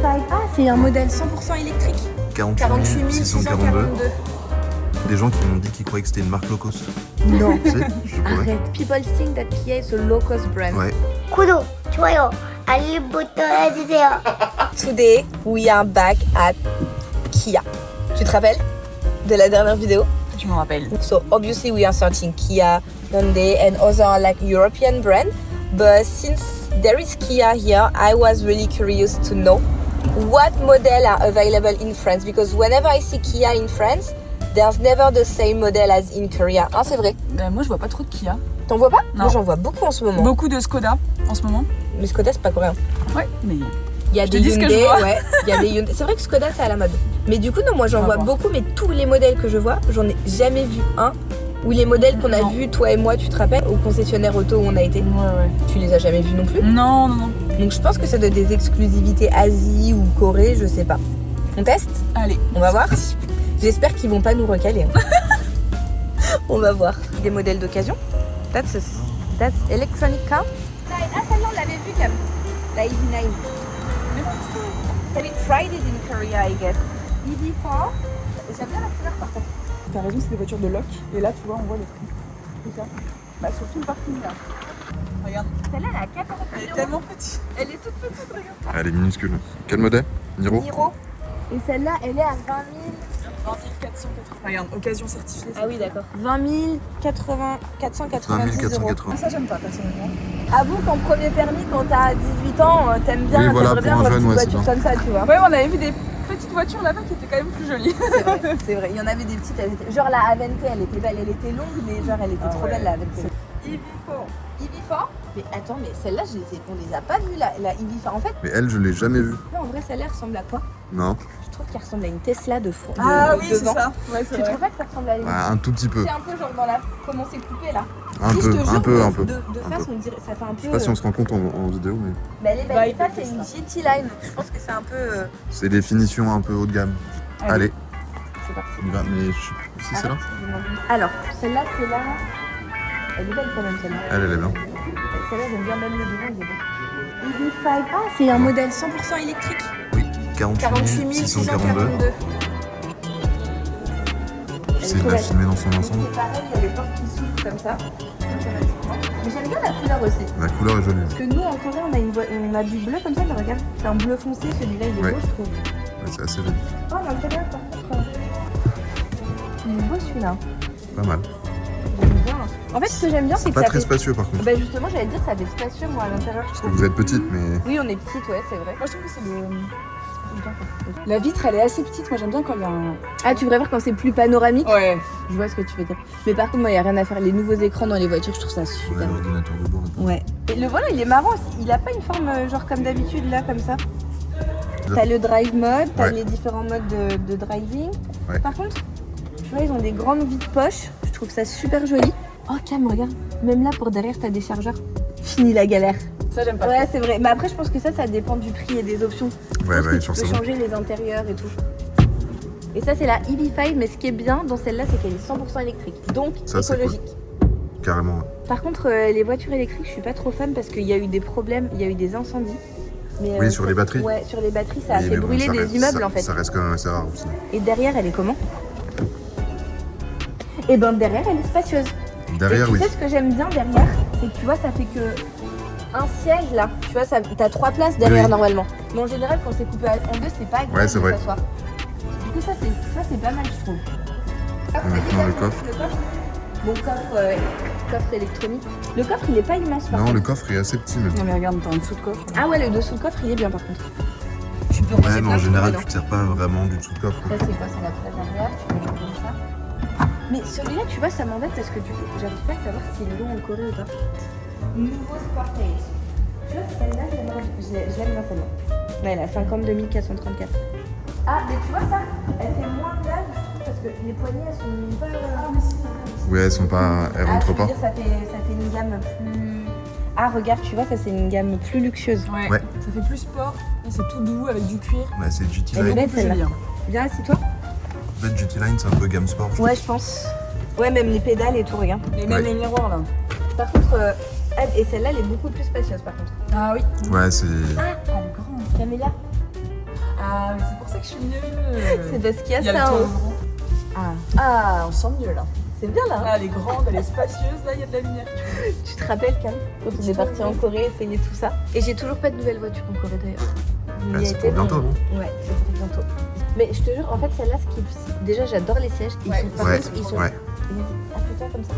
EV5. Ah, c'est un modèle 100% électrique. 48 642. Des gens qui m'ont dit qu'ils croyaient que c'était une marque low cost. Non. Tu sais, je pourrais. Arrête. People think that Kia is a low cost brand. Ouais. 구독, 좋아요, 알림 버튼 해주세요. Today, we are back at Kia. Tu te rappelles de la dernière vidéo? Je me rappelle. So obviously we are searching Kia, Hyundai and other like European brand. But since there is Kia here, I was really curious to know what model are available in France. Because whenever I see Kia in France, there's never the same model as in Korea. Ah, c'est vrai. Ben, moi, je vois pas trop de Kia. T'en vois pas? Non. Moi, j'en vois beaucoup en ce moment. Beaucoup de Skoda en ce moment. Mais Skoda, c'est pas coréen. Ouais, mais Il y a Je te des dis ce que Hyundai, je vois. ouais. Il y a des Hyundai. C'est vrai que Skoda, c'est à la mode. Mais du coup, non, moi, j'en On va vois voir. beaucoup. Mais tous les modèles que je vois, j'en ai jamais vu un. Ou les modèles qu'on a Non. vus, toi et moi, tu te rappelles, au concessionnaire auto où on a été. ouais. Tu les as jamais vus non plus. Non. Donc je pense que ça doit être des exclusivités Asie ou Corée, je sais pas. On teste? Allez. On va voir. J'espère qu'ils vont pas nous recaler. Hein. On va voir. Des modèles d'occasion. That's electronic car. Ah, celle-là, on l'avait vue comme la EV9. We tried it in Korea, I guess. EV4. J'aime bien la couleur par contre. T'as raison, c'est des voitures de loc. Et là, tu vois, on voit le prix. C'est ça. Bah, surtout le parking là. Regarde. Celle-là, elle a 14 Elle est 000 tellement petite. Elle est toute petite, regarde. Elle est minuscule. Quel modèle? Niro? Niro. Et celle-là, elle est à 20 000. 20 480. Regarde, occasion certifiée. Ah oui, d'accord. 20 490 euros. 480. Ah, ça, j'aime pas personnellement. Avoue qu'en premier permis, quand t'as 18 ans, t'aimes bien, Oui, voilà, t'aimerais bien pour un avoir une jeune, petite ouais, voiture comme ça, tu vois. Ouais, on avait vu des petites voitures là-bas qui étaient quand même plus jolies. C'est vrai, c'est vrai. Il y en avait des petites, elles étaient... genre la Avente, elle était belle, elle était longue, mais genre elle était trop ouais. belle la Avente. EV4. EV4. Mais attends, mais celle-là, on les a pas vues, la EV4. En fait, Mais elle, je l'ai jamais vue. en vrai, celle-là ressemble à quoi? Non. Je trouve qu'elle ressemble à une Tesla de fond. Ah oui, c'est devant. ça. Ouais, c'est Tu vrai. trouves pas que ça ressemble à une Bah, un tout petit peu. C'est un peu genre dans la... Comment c'est coupé là? Un Si, je peu, te jure, un peu, de- un peu. De Un face, peu. on dirait... Ça fait un peu... Je sais pas si on se rend compte en vidéo, mais Bah, elle est belle. Vibe Ça, de c'est une Tesla. GT Line. Je pense que c'est un peu... c'est des finitions un peu haut de gamme. Allez, C'est parti. on y va. Mais je sais plus si c'est là. Alors, celle-là, c'est là. Elle est belle quand même, celle-là. Elle est bien. Celle-là, j'aime bien même le devant, il est beau. EV5. Ah, c'est un modèle 100% électrique. Oui, 48 642. J'essaie de la filmer dans son ensemble. C'est pareil, il y a les portes qui s'ouvrent comme ça, automatiquement. Mais j'aime bien la couleur aussi. La couleur est jolie. Parce que nous, en Corée, on a du bleu comme ça, mais regarde. C'est un bleu foncé, celui-là, il est Ouais. beau, je trouve. Ouais, c'est assez joli. Oh, l'intérieur, par contre. Il est beau celui-là. Pas mal. J'aime bien. En fait, ce que j'aime bien, c'est que Pas ça très fait... spacieux par contre. Bah justement, j'allais te dire, ça fait spacieux, moi, à l'intérieur, je Parce que trouve. vous êtes petite, mais Oui, on est petite, ouais, c'est vrai. Moi, je trouve que c'est de... La vitre, elle est assez petite. Moi, j'aime bien quand il y a un... Ah, tu préfères quand c'est plus panoramique? Ouais. Je vois ce que tu veux dire. Mais par contre, moi, il n'y a rien à faire. Les nouveaux écrans dans les voitures, je trouve ça ouais, super. l'ordinateur de bord. Ouais. Et le volant, il est marrant aussi. Il a pas une forme genre comme d'habitude, là, comme ça. T'as le drive mode, t'as Ouais. les différents modes de driving. Ouais. Par contre, tu vois, ils ont des grandes vides poches. Je trouve ça super joli. Oh, Cam, regarde. Même là, pour derrière, t'as des chargeurs. Fini la galère. Ça, j'aime pas. Ouais, c'est vrai. Mais après, je pense que ça dépend du prix et des options. Ouais, Je pense bah, que tu forcément. peux changer les intérieurs et tout. Et ça, c'est la EV5, mais ce qui est bien dans celle-là, c'est qu'elle est 100% électrique. Donc, Ça, c'est écologique. Carrément. Ouais. Par contre, les voitures électriques, je suis pas trop fan parce qu'il y a eu des problèmes, il y a eu des incendies. Mais, Oui, sur les batteries. Ouais, sur les batteries, ça a Oui, fait mais bon, brûler ça des reste- immeubles ça- en fait. Ça reste quand même assez rare aussi. Et derrière, elle est comment? Et ben derrière, elle est spacieuse. Derrière, et tu oui. sais ce que j'aime bien derrière, c'est que tu vois, ça fait que un siège là. Tu vois, t'as 3 places derrière Oui. normalement. Mais en général, quand c'est coupé en deux, c'est pas agréable Ouais, c'est de vrai. s'asseoir. Du coup, ça c'est pas mal, je trouve. Ah, Et maintenant, le coffre. Bon, coffre électronique. Le coffre, il est pas immense par Non, contre. le coffre est assez petit, mais Non, mais regarde, t'as un dessous de coffre. Ah ouais, le dessous de coffre, il est bien par contre. Tu peux ouais, ranger mais plein en de général, trucs tu te sers pas vraiment du dessous de coffre. dedans. Ça, c'est quoi? C'est la plage arrière, tu peux mettre comme ça. Mais celui-là, tu vois, ça m'embête parce que du coup, j'arrive pas à savoir s'il est long en Corée ou pas. Nouveau Sportage. Tu vois, celle-là, je l'aime bien celle-là. Ouais, elle a 52 434. Ah, mais tu vois ça, elle fait moins de l'âge, je trouve, parce que les poignées, elles sont pas... Ouais, elles sont pas. Elles Ah, rentrent je veux pas. dire, ça fait une gamme plus... Ah, regarde, tu vois, ça, c'est une gamme plus luxueuse. Ouais. Ouais. Ça fait plus sport. Et c'est tout doux avec du cuir. Ouais, c'est GT Elle est Line. belle, Plus celle-là. joli, hein. Viens, assis-toi. En fait, GT Line, c'est un peu gamme sport. je Ouais, je pense. Ouais, même les pédales et tout, regarde. Et même Ouais. les miroirs, là. Par contre, et celle-là, elle est beaucoup plus spacieuse, par contre. Ah oui. trouve. Ouais, c'est. Ah, elle est grande. Camélia. Ah, mais c'est pour ça que je suis mieux. C'est parce qu'il y a Il y a ça le en toit haut. grand. Ah, On sent mieux là. c'est bien là. Là, elle est grande, elle est spacieuse, là, il y a de la lumière. Tu te rappelles, Cam, quand on est parti en Corée, essayer tout ça. Et j'ai toujours pas de nouvelle voiture en Corée d'ailleurs. On y a c'est été, pour bientôt, mais- non? Ouais, c'est pour bientôt. Mais je te jure, en fait, celle-là, déjà, j'adore les sièges. Ils Ouais. sont par Ouais, contre, ils sont. ouais. Appuie-toi comme ça.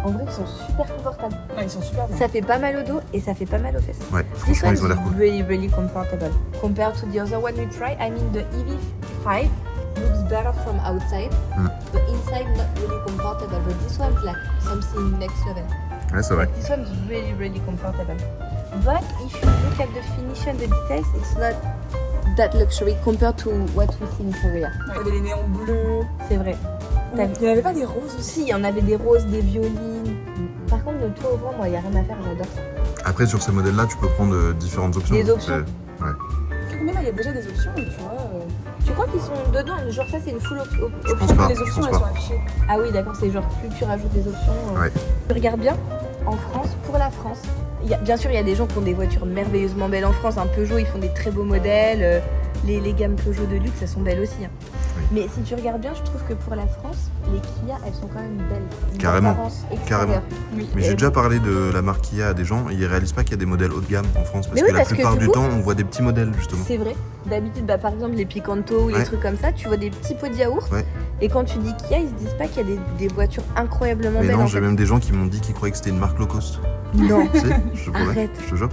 En vrai, ils sont super confortables. Ouais, ils sont super bien. Ça fait pas mal au dos et ça fait pas mal aux fesses. Ouais, This franchement, one ils ont l'air is cool. really, really comfortable. Compared to the other one we try, I mean the EV5 looks better from outside. The inside not really comfortable, but this one's like something next level. Ouais, c'est vrai. Like this one's really, really comfortable. But if you look at the finish and the details, it's not that luxury compared to what we see in Korea. Il y avait les néons bleus. C'est vrai. T'as vu? Il n'y avait pas des roses aussi. Si, il y en avait des roses, des violines. Par contre, le toit ouvrant, moi, il n'y a rien à faire, j'adore ça. Après, sur ces modèles-là, tu peux prendre différentes options. Des options. Mais là, il y a déjà des options, tu vois. Tu crois qu'ils sont dedans? Genre, ça, c'est une full option. Je pense pas. Les je options, pense elles sont pas. affichées. Ah oui, d'accord, c'est genre plus tu rajoutes des options. Ouais. Tu regardes bien, en France, pour la France, bien sûr, il y a des gens qui ont des voitures merveilleusement belles en France. Un Peugeot, ils font des très beaux modèles. Les gammes Peugeot de luxe, elles sont belles aussi. Hein. Oui. Mais si tu regardes bien, je trouve que pour la France, les Kia, elles sont quand même belles. Carrément. D'apparence extérieure. Carrément. Oui. Mais j'ai déjà parlé de la marque Kia à des gens, et ils réalisent pas qu'il y a des modèles haut de gamme en France. Parce Mais oui, que la parce que plupart du du coup- temps, on voit des petits modèles, justement. C'est vrai. D'habitude, par exemple, les Picanto ou les Ouais. trucs comme ça, tu vois des petits pots de yaourt. Ouais. Et quand tu dis Kia, ils se disent pas qu'il y a des voitures incroyablement Mais belles. non, en j'ai fait. même des gens qui m'ont dit qu'ils croyaient que c'était une marque low cost. Non. Si, je te promets. Arrête. Je te jure.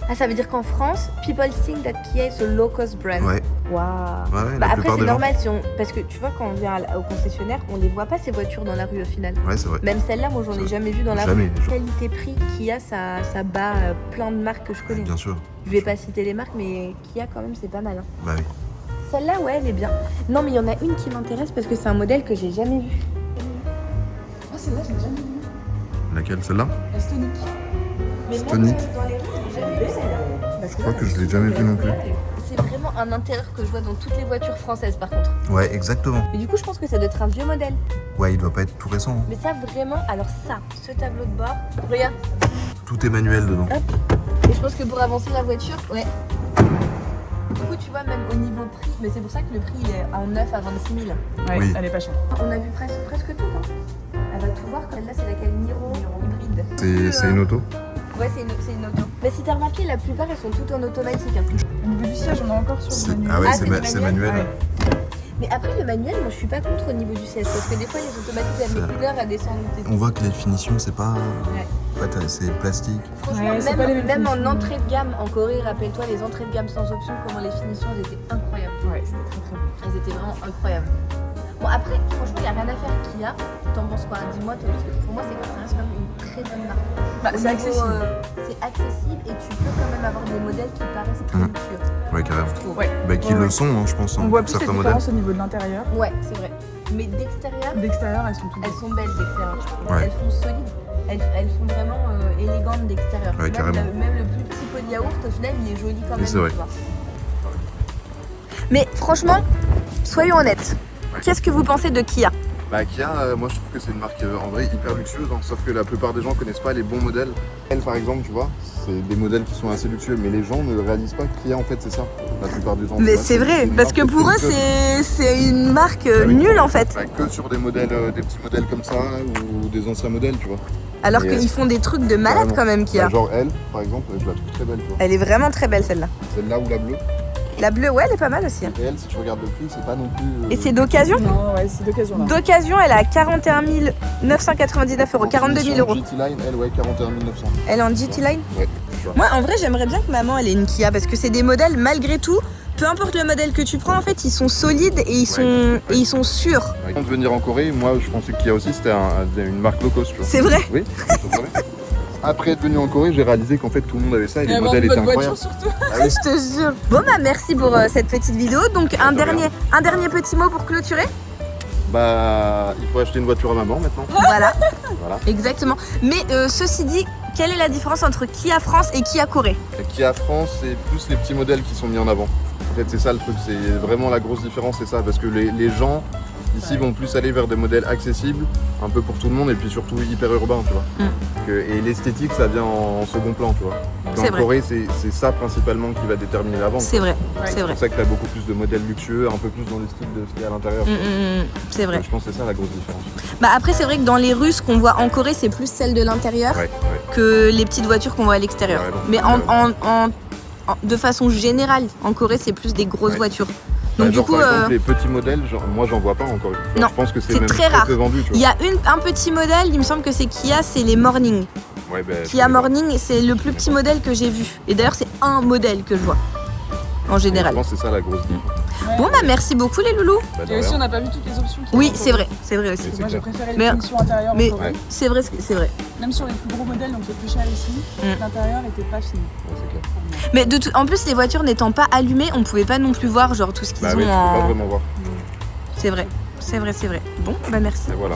Ah, ça veut dire qu'en France, people think that Kia is a low cost brand. Ouais, Waouh. ouais, ouais, Bah la après plupart c'est des gens. normal si on... parce que tu vois quand on vient au concessionnaire on les voit pas ces voitures dans la rue au final. Ouais, c'est vrai. Même celle-là moi j'en ai C'est- jamais vu dans la Jamais. rue. Qualité-prix Kia ça bat plein de marques que je connais. Bien sûr. Je vais pas citer les marques mais Kia quand même c'est pas mal. Hein. Bah oui. Celle-là ouais elle est bien. Non mais il y en a une qui m'intéresse parce que c'est un modèle que j'ai jamais vu. Ah, celle-là, je l'ai jamais vue. Laquelle, celle-là? La Stonic. Mais Stonic. dans les rues j'ai jamais vu celle-là. Je crois que je l'ai jamais vue non plus. C'est vraiment un intérieur que je vois dans toutes les voitures françaises par contre. Ouais, exactement. Mais du coup je pense que ça doit être un vieux modèle. Ouais, il doit pas être tout récent. Hein. Mais ça vraiment, alors ça, ce tableau de bord, regarde. Tout est manuel dedans. Et je pense que pour avancer la voiture, ouais. Du coup, tu vois, même au niveau prix, mais c'est pour ça que le prix il est en 9 à 26 000. Ouais, Oui. elle est pas chère. On a vu presque tout, hein. Elle va tout voir, comme là, c'est laquelle Niro hybride. C'est une auto. Ouais, c'est une auto. Mais si t'as remarqué, la plupart elles sont toutes en automatique. Hein. Au niveau du siège, on est encore sur le manuel. Ah ouais, Ah, c'est c'est des c'est manuels. manuel. Ouais. Mais après, le manuel, moi je suis pas contre au niveau du siège, parce que des fois, les automatiques, elles mettent une heure à descendre. On voit que les finitions, c'est pas. Ouais. C'est plastique. Franchement, Ouais, c'est pas les mêmes même en finitions. entrée de gamme, en Corée, rappelle-toi, les entrées de gamme sans option, comment les finitions, elles étaient incroyables. Ouais, c'était très très bien. Elles étaient vraiment incroyables. Bon, après, franchement, il n'y a rien à faire Kia. T'en penses quoi? Dis-moi, toi, parce que pour moi, ça reste quand même une très bonne marque. Bah, Au c'est niveau, accessible. C'est accessible et tu peux quand même avoir des modèles qui paraissent très luxueux. Ouais, carrément. Je trouve. Ouais. Bah, qui Ouais, le ouais. sont, hein, je pense. On hein, voit pour plus les certains modèles. différences au niveau de l'intérieur. Ouais, c'est vrai. Mais d'extérieur, D'extérieur, elles sont toutes elles sont belles d'extérieur. je trouve. Ouais. Elles font solides. Elles font vraiment élégantes d'extérieur. Ouais, carrément. Même le plus petit pot de yaourt, au final, il est joli quand Oui, même. c'est vrai. tu vois. Mais franchement, soyons honnêtes. Qu'est-ce que vous pensez de Kia? Bah Kia, moi je trouve que c'est une marque en vrai hyper luxueuse, hein, sauf que la plupart des gens connaissent pas les bons modèles. Elle par exemple, tu vois, c'est des modèles qui sont assez luxueux, mais les gens ne réalisent pas que Kia en fait c'est ça, la plupart du temps. tu Mais vois, c'est vrai, une parce marque que pour eux, luxueuse. c'est une marque oui. nulle en fait. Bah, que sur des modèles, des petits modèles comme ça, ou des anciens modèles, tu vois. Alors Et, qu'ils font des trucs de malade carrément. quand même, Kia. Bah, genre elle, par exemple, je la trouve très belle, tu vois. Elle est vraiment très belle celle-là. Celle-là ou la bleue. La bleue, ouais, elle est pas mal aussi. Hein. Et elle, si tu regardes le prix, c'est pas non plus. Et c'est d'occasion? Non, ouais, c'est d'occasion là. D'occasion, elle est à 41 999 euros, 42 000 euros. GT Line, elle, ouais, 41 900. Elle est en GT Line? Ouais, tu vois. Moi, en vrai, j'aimerais bien que maman elle ait une Kia parce que c'est des modèles, malgré tout, peu importe le modèle que tu prends, en fait, ils sont solides et ils sont sûrs. Avant de venir en Corée, moi je pensais que Kia aussi c'était une marque low cost, tu vois. C'est vrai? Oui, je te promets. Après être venu en Corée, j'ai réalisé qu'en fait tout le monde avait ça et Et les avoir modèles étaient votre voiture incroyables. surtout. Ah oui. Je te jure. Bon, bah, merci pour cette petite vidéo. Donc, un dernier petit mot pour clôturer. Bah, il faut acheter une voiture à maman maintenant. Voilà, Voilà. exactement. Mais ceci dit, quelle est la différence entre Kia France et Kia Corée? Et Kia France, c'est plus les petits modèles qui sont mis en avant. En fait, c'est ça le truc, c'est vraiment la grosse différence, c'est ça, parce que les gens Ici, ils vont plus aller vers des modèles accessibles, un peu pour tout le monde, et puis surtout hyper urbains, tu vois. Et l'esthétique, ça vient en second plan, tu vois. C'est En vrai. Corée, c'est ça principalement qui va déterminer la vente. C'est vrai, c'est C'est vrai. pour ça que tu as beaucoup plus de modèles luxueux, un peu plus dans le style de ce qu'il y a à l'intérieur. C'est vrai. Je pense que c'est ça la grosse différence. Bah après, c'est vrai que dans les rues, ce qu'on voit en Corée, c'est plus celle de l'intérieur Ouais, ouais. que les petites voitures qu'on voit à l'extérieur. Ouais, bon. Mais de façon générale, en Corée, c'est plus des grosses Ouais. voitures. Bah, Donc du genre, coup, par exemple, les petits modèles, moi j'en vois pas encore. Non, Je pense que c'est c'est même très rare. peu vendu, tu il vois. y a un petit modèle, il me semble que c'est Kia, c'est les Morning. Ouais, bah, Kia Morning, c'est le plus petit modèle que j'ai vu. Et d'ailleurs, c'est un modèle que je vois, en Je général. pense que c'est ça la grosse différence. Bon, bah merci beaucoup les loulous. Bah, de Et aussi, rien. on n'a pas vu toutes les options. qu'il y a Oui, dans c'est Corée. vrai, c'est vrai aussi. Oui, Moi, j'ai clair. préféré Mais- les finitions intérieures mais- en Corée. C'est vrai, c'est vrai. Même sur les plus gros modèles, donc les plus chers ici, l'intérieur n'était pas fini. Ouais, c'est clair. Mais en plus, les voitures n'étant pas allumées, on pouvait pas non plus voir genre tout ce qu'ils Bah ont oui, tu peux pas en... vraiment voir. C'est vrai, c'est vrai, c'est vrai. Bon, bah merci. Et voilà.